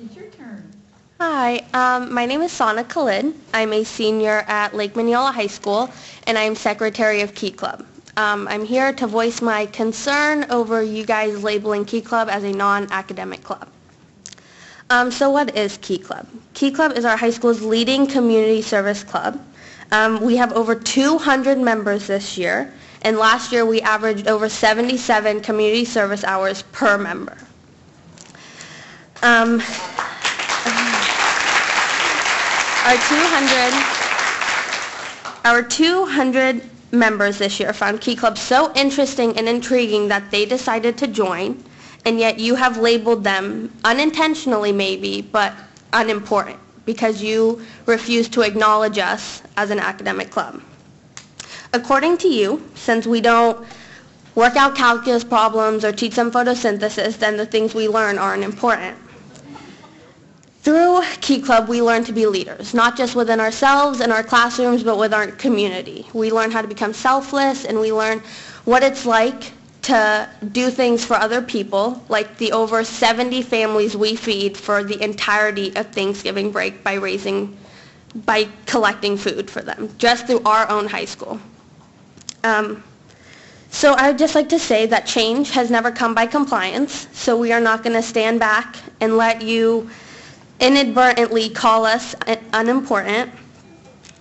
It's your turn. Hi, my name is Sana Khalid. I'm a senior at Lake Mineola High School, and I'm secretary of Key Club. I'm here to voice my concern over you guys labeling Key Club as a non-academic club. So what is Key Club? Key Club is our high school's leading community service club. We have over 200 members this year, and last year we averaged over 77 community service hours per member. Our 200 members this year found Key Club so interesting and intriguing that they decided to join, and yet you have labeled them, unintentionally maybe, but unimportant, because you refuse to acknowledge us as an academic club. According to you, since we don't work out calculus problems or teach them photosynthesis, then the things we learn aren't important. Through Key Club, we learn to be leaders, not just within ourselves and our classrooms, but with our community. We learn how to become selfless, and we learn what it's like to do things for other people, like the over 70 families we feed for the entirety of Thanksgiving break by collecting food for them, just through our own high school. So I'd just like to say that change has never come by compliance, so we are not going to stand back and let you inadvertently call us unimportant.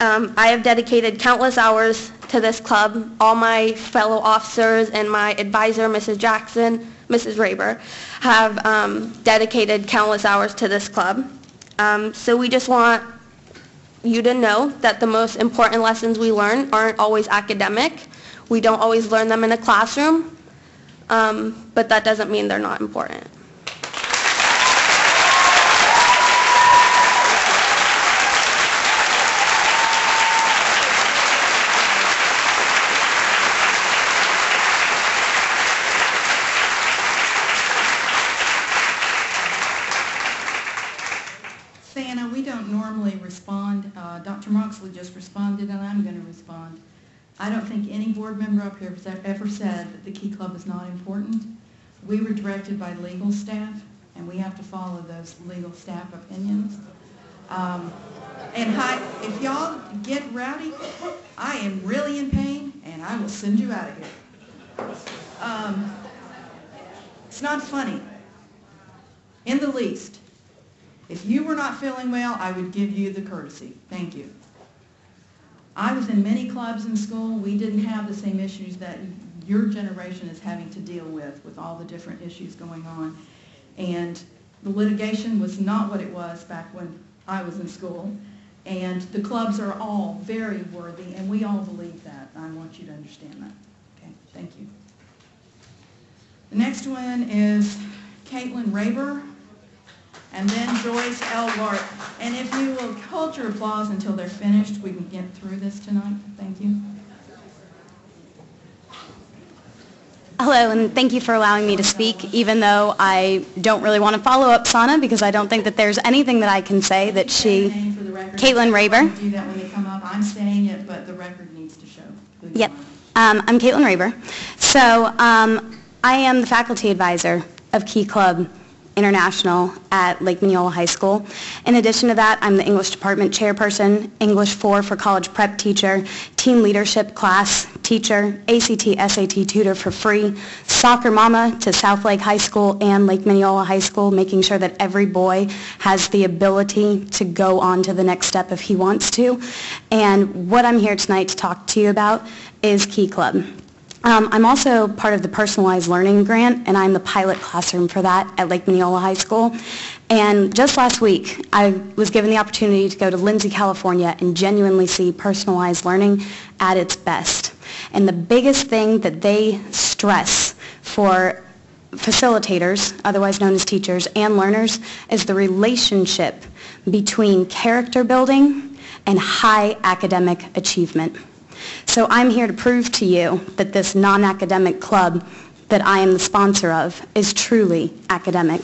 I have dedicated countless hours to this club. All my fellow officers and my advisor, Mrs. Jackson, Mrs. Raber, have dedicated countless hours to this club. So we just want you to know that the most important lessons we learn aren't always academic. We don't always learn them in a classroom, but that doesn't mean they're not important. Santa, we don't normally respond. Dr. Moxley just responded, and I'm going to respond. I don't think any board member up here has ever said that the Key Club is not important. We were directed by legal staff, and we have to follow those legal staff opinions. If y'all get rowdy, I am really in pain, and I will send you out of here. It's not funny, in the least. If you were not feeling well, I would give you the courtesy. Thank you. I was in many clubs in school. We didn't have the same issues that your generation is having to deal with all the different issues going on. And the litigation was not what it was back when I was in school. And the clubs are all very worthy, and we all believe that. I want you to understand that. Okay, thank you. The next one is Caitlin Raber, and then Joyce Elwart. And if you will hold your applause until they're finished, we can get through this tonight. Thank you. Hello, and thank you for allowing me to speak, even though I don't really want to follow up Sana, because I don't think that there's anything that I can say that she... Caitlin Raber. Do that when you come up. I'm saying it, but the record needs to show. Yep. I'm Caitlin Raber. So I am the faculty advisor of Key Club International at Lake Mineola High School. In addition to that, I'm the English department chairperson, English 4 for college prep teacher, team leadership class teacher, ACT, SAT tutor for free, soccer mama to South Lake High School and Lake Mineola High School, making sure that every boy has the ability to go on to the next step if he wants to. And what I'm here tonight to talk to you about is Key Club. I'm also part of the Personalized Learning Grant, and I'm the pilot classroom for that at Lake Mineola High School. And just last week, I was given the opportunity to go to Lindsay, California, and genuinely see personalized learning at its best. And the biggest thing that they stress for facilitators, otherwise known as teachers, and learners, is the relationship between character building and high academic achievement. So I'm here to prove to you that this non-academic club that I am the sponsor of is truly academic.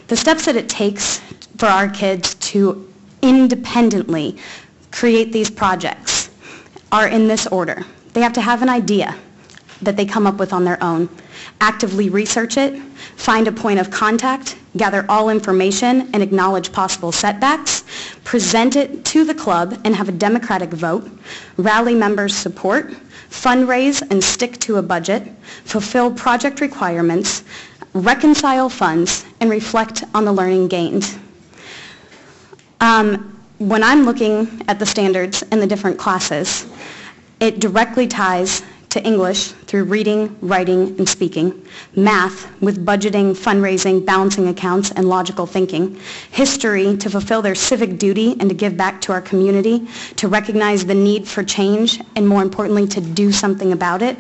The steps that it takes for our kids to independently create these projects are in this order. They have to have an idea that they come up with on their own. actively research it, find a point of contact, gather all information, and acknowledge possible setbacks, present it to the club and have a democratic vote, rally members' support, fundraise and stick to a budget, fulfill project requirements, reconcile funds, and reflect on the learning gained. When I'm looking at the standards in the different classes, it directly ties to English through reading, writing, and speaking, math with budgeting, fundraising, balancing accounts, and logical thinking, history to fulfill their civic duty and to give back to our community, to recognize the need for change, and more importantly, to do something about it,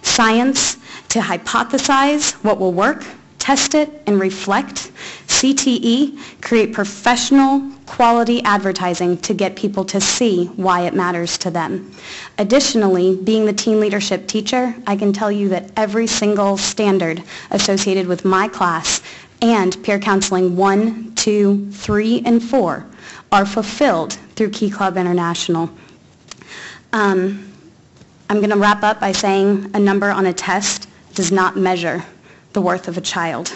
science to hypothesize what will work, test it, and reflect, CTE, create professional quality advertising to get people to see why it matters to them. Additionally, being the teen leadership teacher, I can tell you that every single standard associated with my class and peer counseling 1, 2, 3, and 4 are fulfilled through Key Club International. I'm going to wrap up by saying a number on a test does not measure the worth of a child.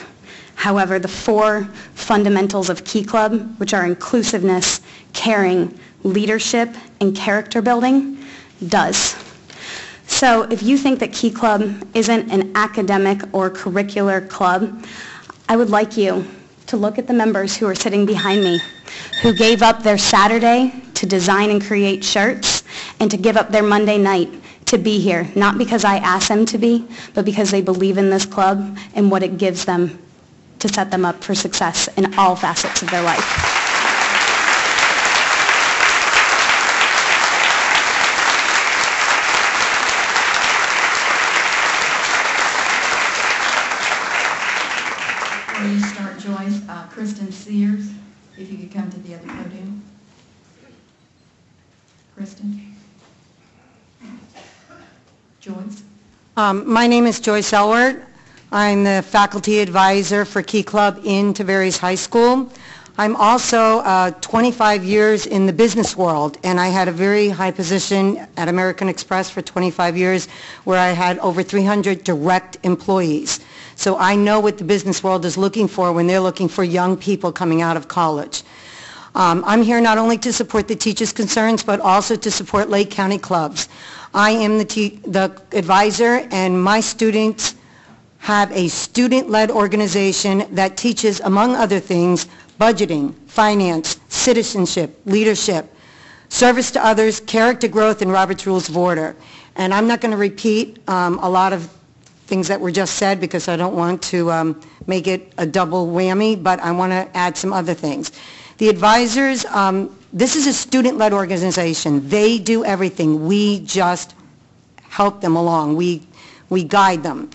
However, the 4 fundamentals of Key Club, which are inclusiveness, caring, leadership, and character building, does. So if you think that Key Club isn't an academic or curricular club, I would like you to look at the members who are sitting behind me, who gave up their Saturday to design and create shirts and to give up their Monday night to be here, not because I asked them to be, but because they believe in this club and what it gives them to set them up for success in all facets of their life. Before you start, Joyce, Kristen Sears, if you could come to the other podium. Kristen? Joyce? My name is Joyce Elward. I'm the faculty advisor for Key Club in Tavares High School. I'm also 25 years in the business world, and I had a very high position at American Express for 25 years where I had over 300 direct employees. So I know what the business world is looking for when they're looking for young people coming out of college. I'm here not only to support the teachers' concerns, but also to support Lake County clubs. I am the advisor, and my students have a student-led organization that teaches, among other things, budgeting, finance, citizenship, leadership, service to others, character growth, and Robert's Rules of Order. And I'm not going to repeat a lot of things that were just said because I don't want to make it a double whammy, but I want to add some other things. The advisors, this is a student-led organization. They do everything. We just help them along. We guide them.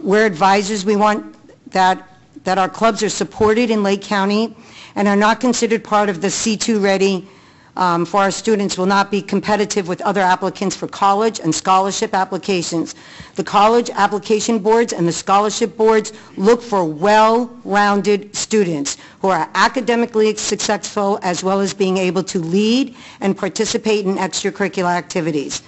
We're advisors. We want that our clubs are supported in Lake County and are not considered part of the C2 ready for our students, will not be competitive with other applicants for college and scholarship applications. The college application boards and the scholarship boards look for well-rounded students who are academically successful as well as being able to lead and participate in extracurricular activities.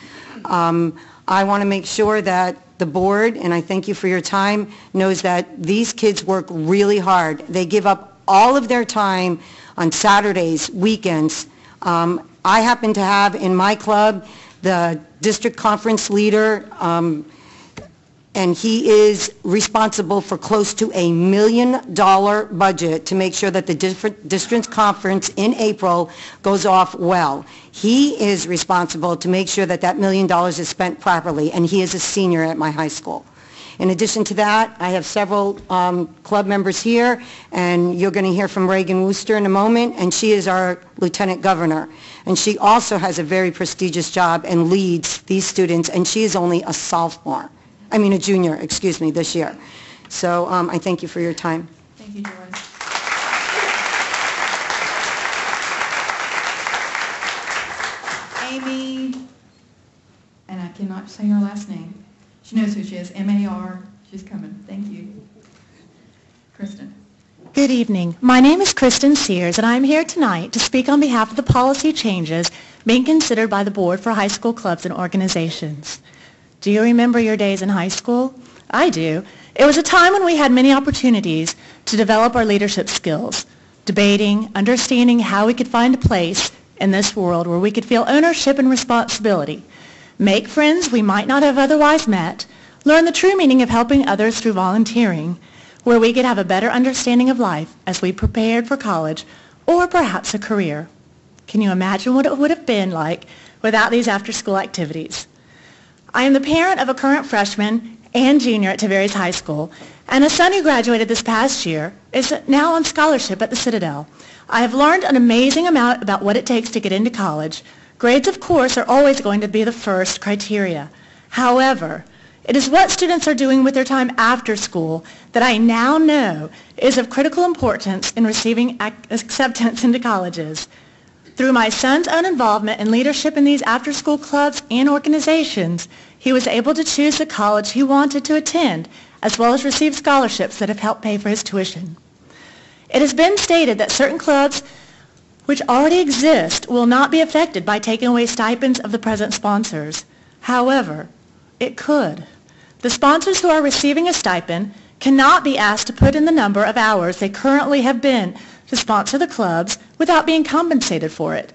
I want to make sure that the board, and I thank you for your time, knows that these kids work really hard. They give up all of their time on Saturdays, weekends. I happen to have in my club the district conference leader, and he is responsible for close to $1 million budget to make sure that the district conference in April goes off well. He is responsible to make sure that that $1 million is spent properly, and he is a senior at my high school. In addition to that, I have several club members here, and you're going to hear from Reagan Wooster in a moment, and she is our lieutenant governor. And she also has a very prestigious job and leads these students, and she is only a junior, this year. So I thank you for your time. Thank you, Joyce. Amy, and I cannot say her last name. She knows who she is, M-A-R. She's coming. Thank you. Kristen. Good evening. My name is Kristen Sears, and I'm here tonight to speak on behalf of the policy changes being considered by the Board for High School Clubs and Organizations. Do you remember your days in high school? I do. It was a time when we had many opportunities to develop our leadership skills, debating, understanding how we could find a place in this world where we could feel ownership and responsibility, make friends we might not have otherwise met, learn the true meaning of helping others through volunteering, where we could have a better understanding of life as we prepared for college or perhaps a career. Can you imagine what it would have been like without these after-school activities? I am the parent of a current freshman and junior at Tavares High School, and a son who graduated this past year is now on scholarship at the Citadel. I have learned an amazing amount about what it takes to get into college. Grades, of course, are always going to be the first criteria. However, it is what students are doing with their time after school that I now know is of critical importance in receiving acceptance into colleges. Through my son's own involvement and leadership in these after-school clubs and organizations, he was able to choose the college he wanted to attend, as well as receive scholarships that have helped pay for his tuition. It has been stated that certain clubs which already exist will not be affected by taking away stipends of the present sponsors. However, it could. The sponsors who are receiving a stipend cannot be asked to put in the number of hours they currently have been to sponsor the clubs without being compensated for it.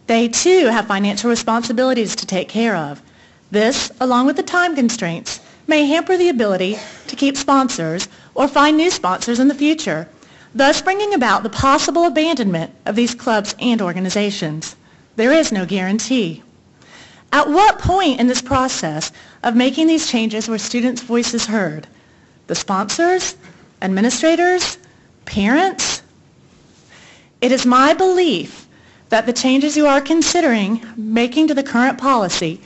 They too have financial responsibilities to take care of. This, along with the time constraints, may hamper the ability to keep sponsors or find new sponsors in the future, thus bringing about the possible abandonment of these clubs and organizations. There is no guarantee. At what point in this process of making these changes were students' voices heard? The sponsors? Administrators? Parents? It is my belief that the changes you are considering making to the current policy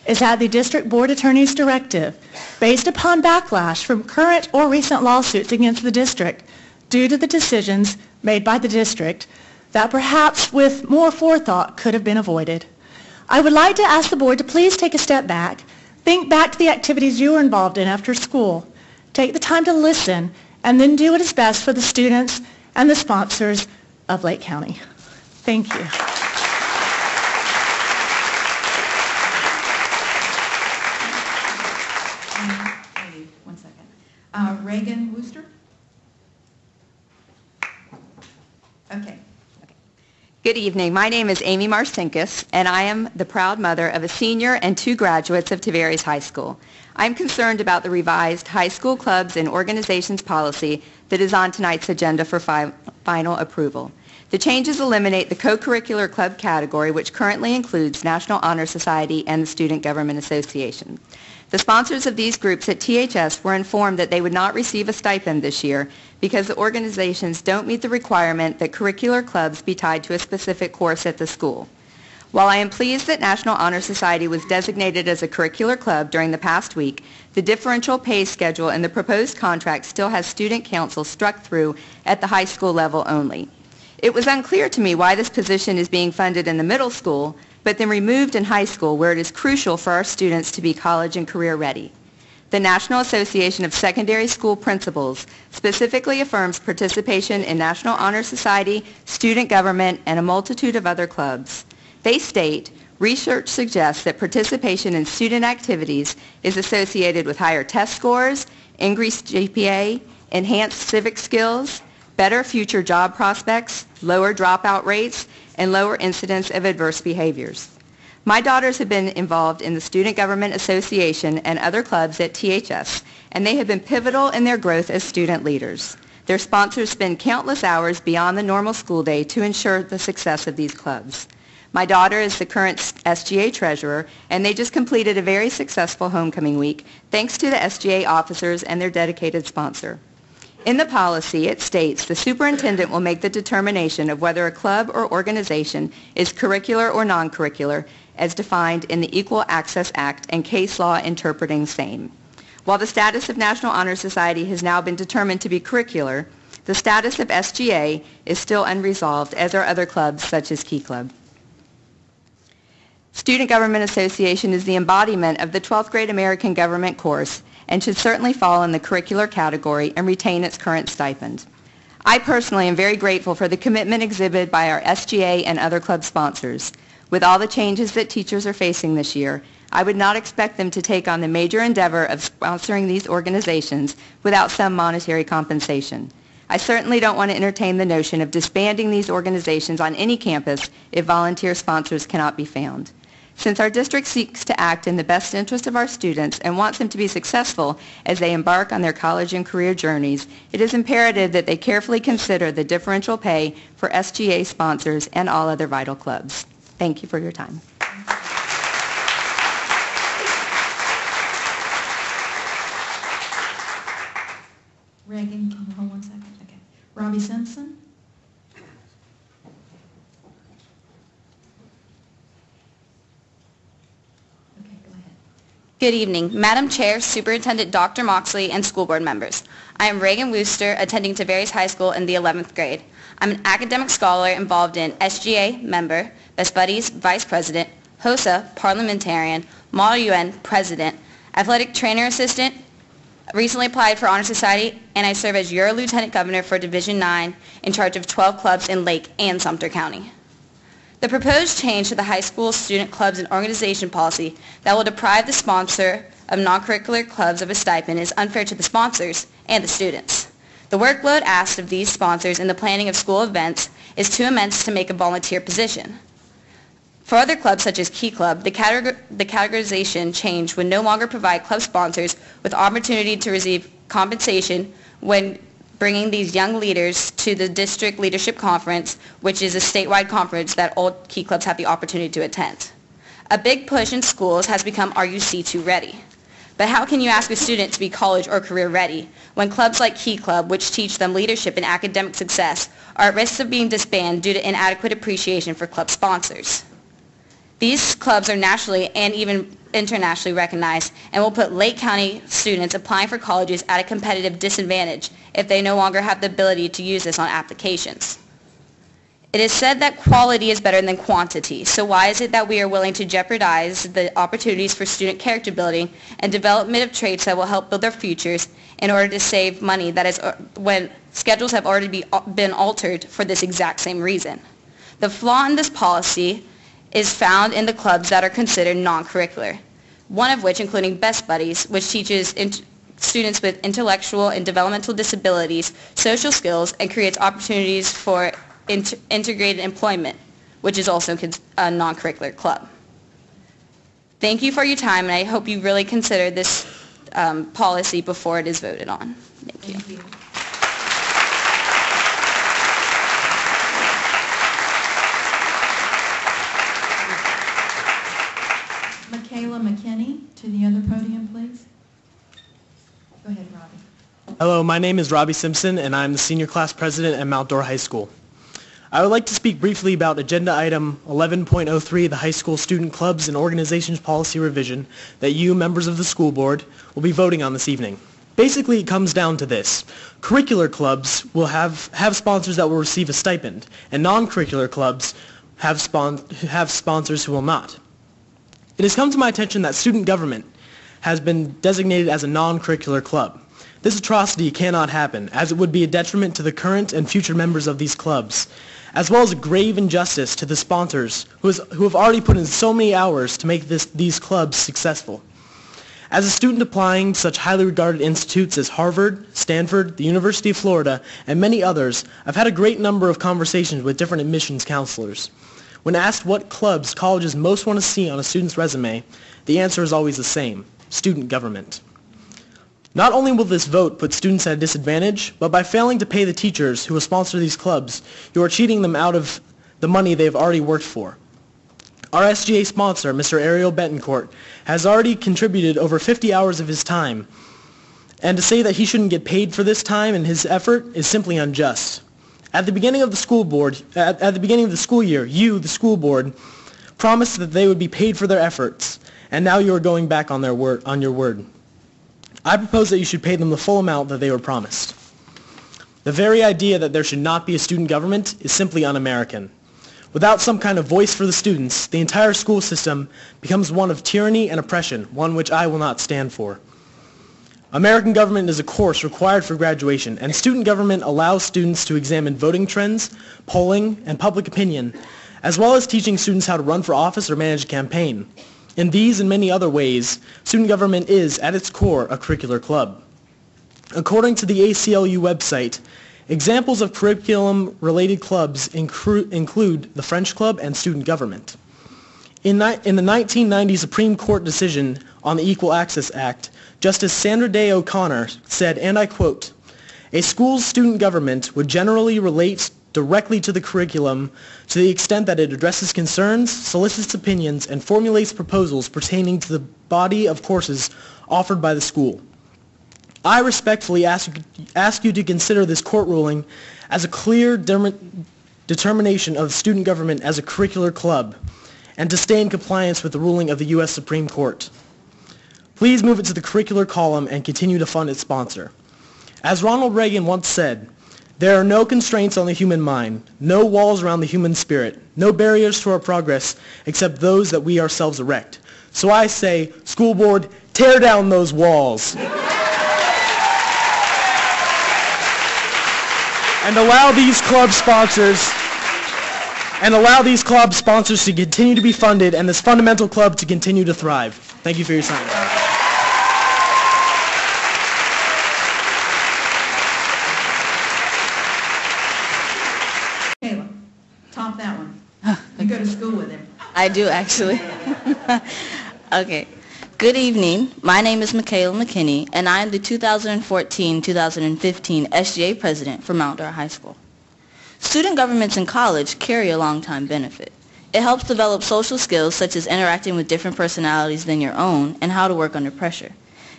is at the District Board Attorney's directive, based upon backlash from current or recent lawsuits against the district due to the decisions made by the district that perhaps with more forethought could have been avoided. I would like to ask the board to please take a step back, think back to the activities you were involved in after school, take the time to listen, and then do what is best for the students and the sponsors of Lake County. Thank you. Wait 1 second. Reagan Wooster? Okay. Good evening. My name is Amy Marcinkus, and I am the proud mother of a senior and 2 graduates of Tavares High School. I'm concerned about the revised high school clubs and organizations policy that is on tonight's agenda for final approval. The changes eliminate the co-curricular club category, which currently includes National Honor Society and the Student Government Association. The sponsors of these groups at THS were informed that they would not receive a stipend this year because the organizations don't meet the requirement that curricular clubs be tied to a specific course at the school. While I am pleased that National Honor Society was designated as a curricular club during the past week, the differential pay schedule in the proposed contract still has student council struck through at the high school level only. It was unclear to me why this position is being funded in the middle school, but then removed in high school, where it is crucial for our students to be college and career ready. The National Association of Secondary School Principals specifically affirms participation in National Honor Society, student government, and a multitude of other clubs. They state, research suggests that participation in student activities is associated with higher test scores, increased GPA, enhanced civic skills, better future job prospects, lower dropout rates, and lower incidence of adverse behaviors. My daughters have been involved in the Student Government Association and other clubs at THS, and they have been pivotal in their growth as student leaders. Their sponsors spend countless hours beyond the normal school day to ensure the success of these clubs. My daughter is the current SGA treasurer, and they just completed a very successful homecoming week, thanks to the SGA officers and their dedicated sponsor. In the policy, it states the superintendent will make the determination of whether a club or organization is curricular or non-curricular, as defined in the Equal Access Act and case law interpreting same. While the status of National Honor Society has now been determined to be curricular, the status of SGA is still unresolved, as are other clubs such as Key Club. Student Government Association is the embodiment of the 12th grade American Government course and should certainly fall in the curricular category and retain its current stipend. I personally am very grateful for the commitment exhibited by our SGA and other club sponsors. With all the changes that teachers are facing this year, I would not expect them to take on the major endeavor of sponsoring these organizations without some monetary compensation. I certainly don't want to entertain the notion of disbanding these organizations on any campus if volunteer sponsors cannot be found. Since our district seeks to act in the best interest of our students and wants them to be successful as they embark on their college and career journeys, it is imperative that they carefully consider the differential pay for SGA sponsors and all other vital clubs. Thank you for your time. Reagan, can you hold 1 second? Okay. Robbie Simpson? Okay, go ahead. Good evening, Madam Chair, Superintendent Dr. Moxley, and school board members. I am Reagan Wooster, attending Tavares High School in the 11th grade. I'm an academic scholar involved in SGA, member, Best Buddies, vice president, HOSA, parliamentarian, Model UN, president, athletic trainer assistant, recently applied for Honor Society, and I serve as your Lieutenant Governor for Division 9 in charge of 12 clubs in Lake and Sumter County. The proposed change to the high school student clubs and organization policy that will deprive the sponsor of non-curricular clubs of a stipend is unfair to the sponsors and the students. The workload asked of these sponsors in the planning of school events is too immense to make a volunteer position. For other clubs such as Key Club, the categorization change would no longer provide club sponsors with opportunity to receive compensation when bringing these young leaders to the District Leadership Conference, which is a statewide conference that all Key Clubs have the opportunity to attend. A big push in schools has become, are you C2 ready? But how can you ask a student to be college or career ready when clubs like Key Club, which teach them leadership and academic success, are at risk of being disbanded due to inadequate appreciation for club sponsors? These clubs are nationally and even internationally recognized and will put Lake County students applying for colleges at a competitive disadvantage if they no longer have the ability to use this on applications. It is said that quality is better than quantity, so why is it that we are willing to jeopardize the opportunities for student character building and development of traits that will help build their futures in order to save money that is when schedules have already been altered for this exact same reason? The flaw in this policy is found in the clubs that are considered non-curricular, one of which including Best Buddies, which teaches students with intellectual and developmental disabilities social skills and creates opportunities for integrated employment, which is also a non-curricular club. Thank you for your time, and I hope you really consider this policy before it is voted on. Thank you. Thank you. Michaela McKinney, to the other podium, please. Go ahead, Robbie. Hello, my name is Robbie Simpson, and I'm the senior class president at Mount Dora High School. I would like to speak briefly about Agenda Item 11.03, the High School Student Clubs and Organizations Policy Revision, that you, members of the school board, will be voting on this evening. Basically, it comes down to this. Curricular clubs will have sponsors that will receive a stipend, and non-curricular clubs have sponsors who will not. It has come to my attention that student government has been designated as a non-curricular club. This atrocity cannot happen, as it would be a detriment to the current and future members of these clubs, as well as a grave injustice to the sponsors who have already put in so many hours to make these clubs successful. As a student applying to such highly regarded institutes as Harvard, Stanford, the University of Florida, and many others, I've had a great number of conversations with different admissions counselors. When asked what clubs colleges most want to see on a student's resume, the answer is always the same: student government. Not only will this vote put students at a disadvantage, but by failing to pay the teachers who will sponsor these clubs, you are cheating them out of the money they have already worked for. Our SGA sponsor, Mr. Ariel Betancourt, has already contributed over 50 hours of his time, and to say that he shouldn't get paid for this time and his effort is simply unjust. At the beginning of the school year, you, the school board, promised that they would be paid for their efforts, and now you are going back on your word. I propose that you should pay them the full amount that they were promised. The very idea that there should not be a student government is simply un-American. Without some kind of voice for the students, the entire school system becomes one of tyranny and oppression, one which I will not stand for. American government is a course required for graduation, and student government allows students to examine voting trends, polling, and public opinion, as well as teaching students how to run for office or manage a campaign. In these and many other ways, student government is, at its core, a curricular club. According to the ACLU website, examples of curriculum-related clubs include the French Club and student government. In the 1990 Supreme Court decision on the Equal Access Act, Justice Sandra Day O'Connor said, and I quote, "A school's student government would generally relate directly to the curriculum to the extent that it addresses concerns, solicits opinions, and formulates proposals pertaining to the body of courses offered by the school. I respectfully ask you to consider this court ruling as a clear determination of student government as a curricular club and to stay in compliance with the ruling of the U.S. Supreme Court. Please move it to the curricular column and continue to fund its sponsor. As Ronald Reagan once said, there are no constraints on the human mind, no walls around the human spirit, no barriers to our progress except those that we ourselves erect. So I say, school board, tear down those walls. And allow these club sponsors to continue to be funded and this fundamental club to continue to thrive. Thank you for your time. Kayla, top that one. You go to school with him. I do, actually. Okay. Good evening. My name is Michaela McKinney, and I am the 2014-2015 SGA President for Mount Dora High School. Student governments in college carry a long-time benefit. It helps develop social skills such as interacting with different personalities than your own and how to work under pressure.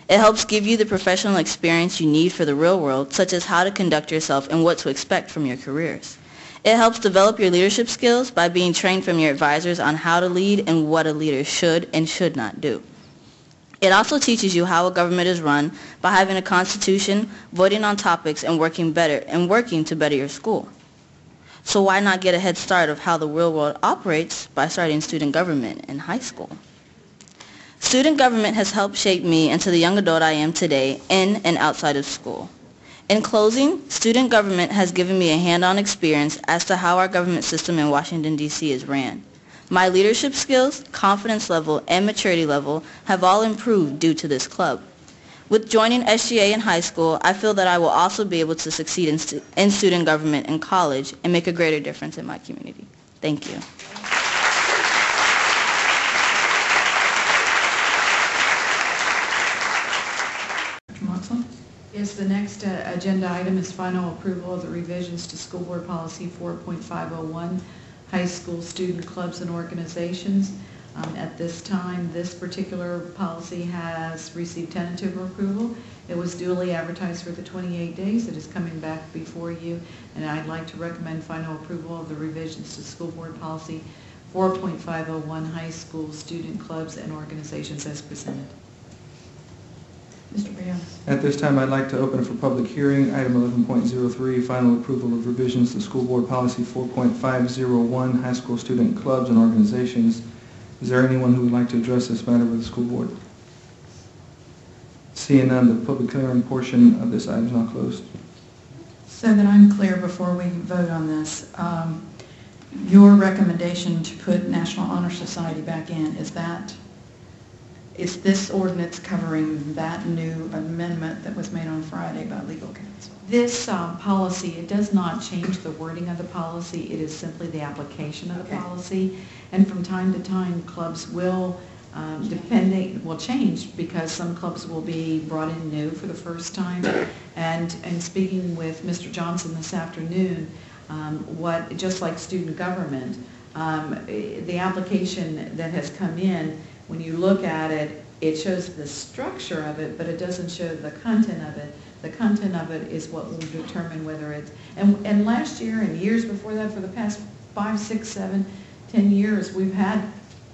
It helps give you the professional experience you need for the real world, such as how to conduct yourself and what to expect from your careers. It helps develop your leadership skills by being trained from your advisors on how to lead and what a leader should and should not do. It also teaches you how a government is run by having a constitution, voting on topics, and working to better your school. So why not get a head start of how the real world operates by starting student government in high school? Student government has helped shape me into the young adult I am today in and outside of school. In closing, student government has given me a hand-on experience as to how our government system in Washington, D.C. is ran. My leadership skills, confidence level, and maturity level have all improved due to this club. With joining SGA in high school, I feel that I will also be able to succeed in student government in college and make a greater difference in my community. Thank you. Yes, the next agenda item is final approval of the revisions to School Board Policy 4.501, High School Student Clubs and Organizations. At this time, this particular policy has received tentative approval. It was duly advertised for the 28 days. It is coming back before you, and I'd like to recommend final approval of the revisions to School Board Policy 4.501, High School Student Clubs and Organizations as presented. Mr. Brianna. At this time, I'd like to open it for public hearing. Item 11.03, final approval of revisions to School Board Policy 4.501, High School Student Clubs and Organizations. Is there anyone who would like to address this matter with the school board? Seeing none, the public hearing portion of this item is now closed. So that I'm clear before we vote on this, your recommendation to put National Honor Society back in, is this ordinance covering that new amendment that was made on Friday by legal counsel? This policy, it does not change the wording of the policy. It is simply the application of the policy. And from time to time, clubs will change because some clubs will be brought in new for the first time. And speaking with Mr. Johnson this afternoon, just like student government, the application that has come in, when you look at it, it shows the structure of it, but it doesn't show the content of it. The content of it is what will determine whether it's, and last year and years before that, for the past 5, 6, 7, 10 years, we've had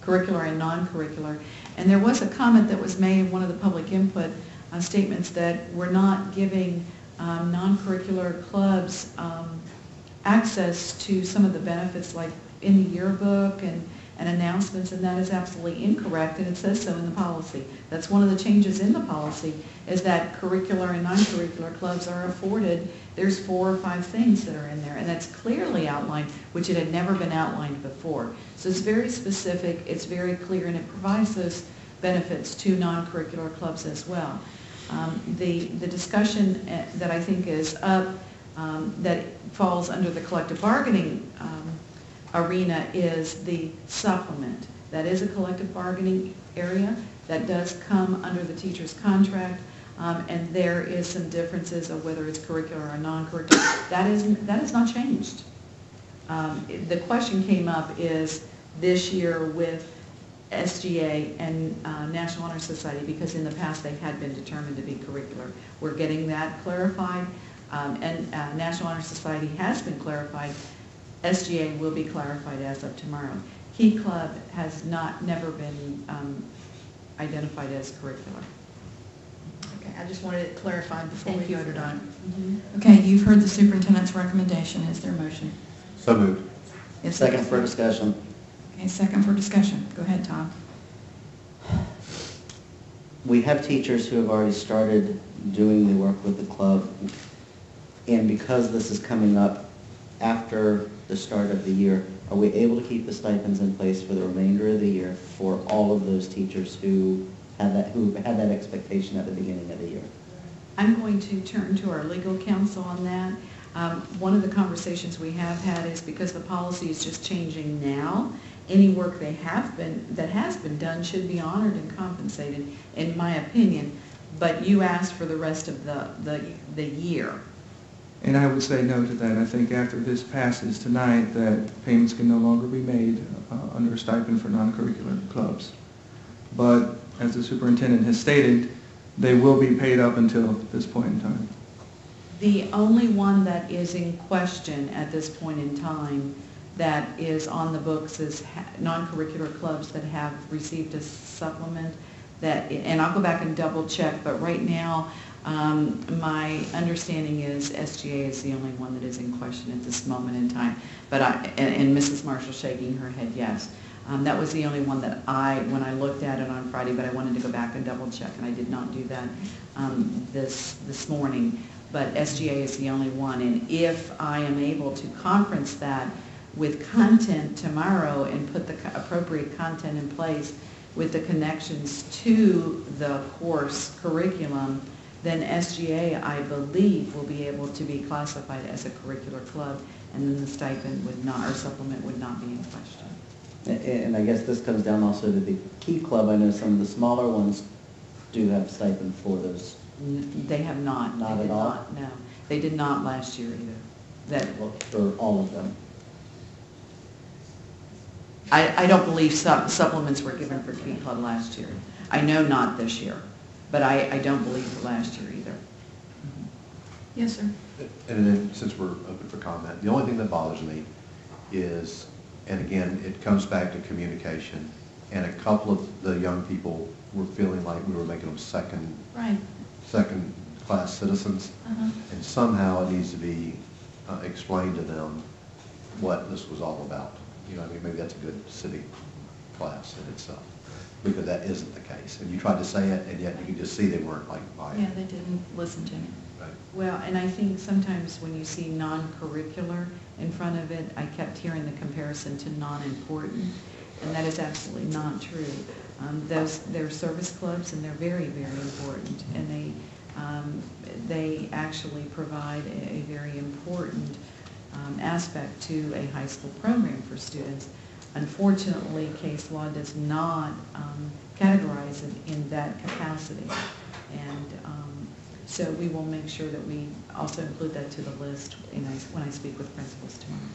curricular and non-curricular. And there was a comment that was made in one of the public input statements that we're not giving non-curricular clubs access to some of the benefits like in the yearbook and announcements, and that is absolutely incorrect, and it says so in the policy. That's one of the changes in the policy, is that curricular and non-curricular clubs are afforded. There's 4 or 5 things that are in there, and that's clearly outlined, which it had never been outlined before. So it's very specific, it's very clear, and it provides those benefits to non-curricular clubs as well. The discussion that I think is up that falls under the collective bargaining arena is the supplement. That is a collective bargaining area that does come under the teacher's contract, and there is some differences of whether it's curricular or non-curricular. That is not changed. The question came up is this year with SGA and National Honor Society, because in the past they had been determined to be curricular. We're getting that clarified, and National Honor Society has been clarified. SGA will be clarified as of tomorrow. Key Club has never been identified as curricular. Okay, I just wanted it clarified before we voted on it. Mm-hmm. Okay, you've heard the superintendent's recommendation. Is there a motion? So moved. Is there a Second for discussion. Okay, second for discussion. Go ahead, Tom. We have teachers who have already started doing the work with the club, and because this is coming up after the start of the year, are we able to keep the stipends in place for the remainder of the year for all of those teachers who had that expectation at the beginning of the year? I'm going to turn to our legal counsel on that. One of the conversations we have had is because the policy is just changing now, any work that has been done should be honored and compensated, in my opinion. But you asked for the rest of the year. And I would say no to that. I think after this passes tonight, that payments can no longer be made under a stipend for non-curricular clubs. But as the superintendent has stated, they will be paid up until this point in time. The only one that is in question at this point in time that is on the books is non-curricular clubs that have received a supplement. And I'll go back and double check, but right now my understanding is SGA is the only one that is in question at this moment in time. But and Mrs. Marshall shaking her head yes. That was the only one that when I looked at it on Friday, but I wanted to go back and double check, and I did not do that this morning. But SGA is the only one, and if I am able to conference that with content tomorrow and put the appropriate content in place with the connections to the course curriculum, then SGA, I believe, will be able to be classified as a curricular club, and then the stipend would not, or supplement would not be in question. And I guess this comes down also to the Key Club. I know some of the smaller ones do have stipend for those. They have not. Not at all? No. They did not last year either. For all of them? I don't believe supplements were given for Key Club last year. I know not this year, but I don't believe for last year either. Mm-hmm. Yes, sir. And then, since we're open for comment, the only thing that bothers me is, and again, it comes back to communication, and a couple of the young people were feeling like we were making them second-class citizens, and somehow it needs to be explained to them what this was all about. You know, I mean, maybe that's a good civic class in itself, because that isn't the case. And you tried to say it, and yet you can just see they weren't like buying it. Yeah, they didn't listen to me. Right. Well, and I think sometimes when you see non-curricular in front of it, I kept hearing the comparison to non-important, and that is absolutely not true. They're service clubs, and they're very, very important, and they actually provide a very important aspect to a high school program for students. Unfortunately, case law does not categorize it in that capacity, and so we will make sure that we also include that to the list when I speak with principals tomorrow.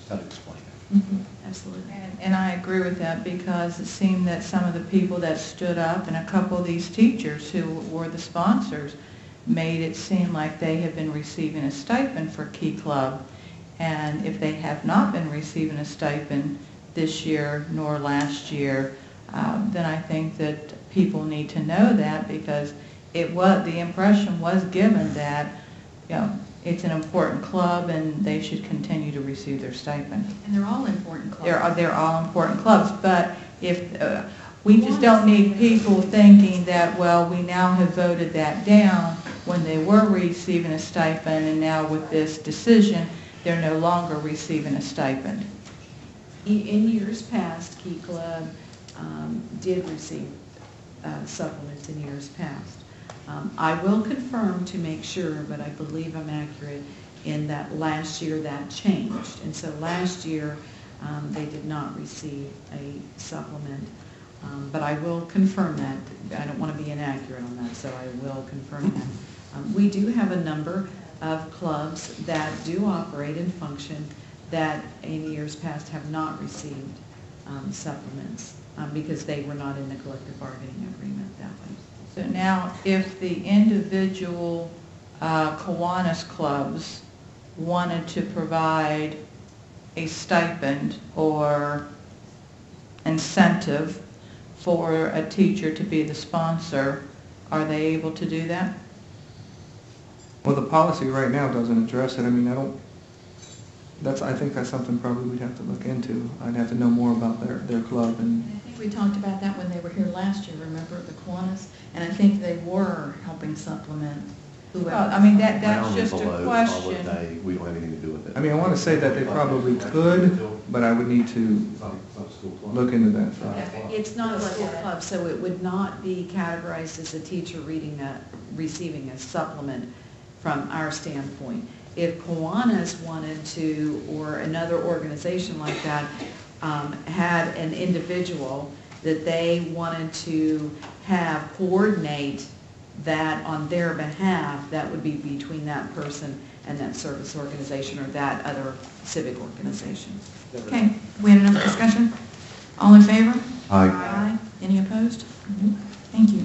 Got to explain it. Mm-hmm. Absolutely. And I agree with that, because it seemed that some of the people that stood up and a couple of these teachers who were the sponsors made it seem like they had been receiving a stipend for Key Club. And if they have not been receiving a stipend this year nor last year, then I think that people need to know that, because the impression was given that, you know, it's an important club and they should continue to receive their stipend. And they're all important clubs. They're all important clubs, but if we just don't need people thinking that, well, we now have voted that down when they were receiving a stipend, and now with this decision, they're no longer receiving a stipend. In years past, Key Club did receive supplements in years past. I will confirm to make sure, but I believe I'm accurate in that last year that changed. And so last year they did not receive a supplement. But I will confirm that. I don't want to be inaccurate on that, so I will confirm that. We do have a number of clubs that do operate and function that in years past have not received supplements because they were not in the collective bargaining agreement that way. So now, if the individual Kiwanis clubs wanted to provide a stipend or incentive for a teacher to be the sponsor, are they able to do that? Well, the policy right now doesn't address it. I mean, I think that's something probably we'd have to look into. I'd have to know more about their club. And I think we talked about that when they were here last year, remember, the Kiwanis? And I think they were helping supplement whoever. Well, I mean, that's Down and just a below, question. we don't have anything to do with it. I mean, I want to say that they probably could, but I would need to look into that. It's not a school club, so it would not be categorized as a teacher receiving a supplement from our standpoint. If Kiwanis wanted to, or another organization like that, had an individual that they wanted to have coordinate that on their behalf, that would be between that person and that service organization or that other civic organization. Okay, we had enough discussion? All in favor? Aye. Aye. Any opposed? Thank you.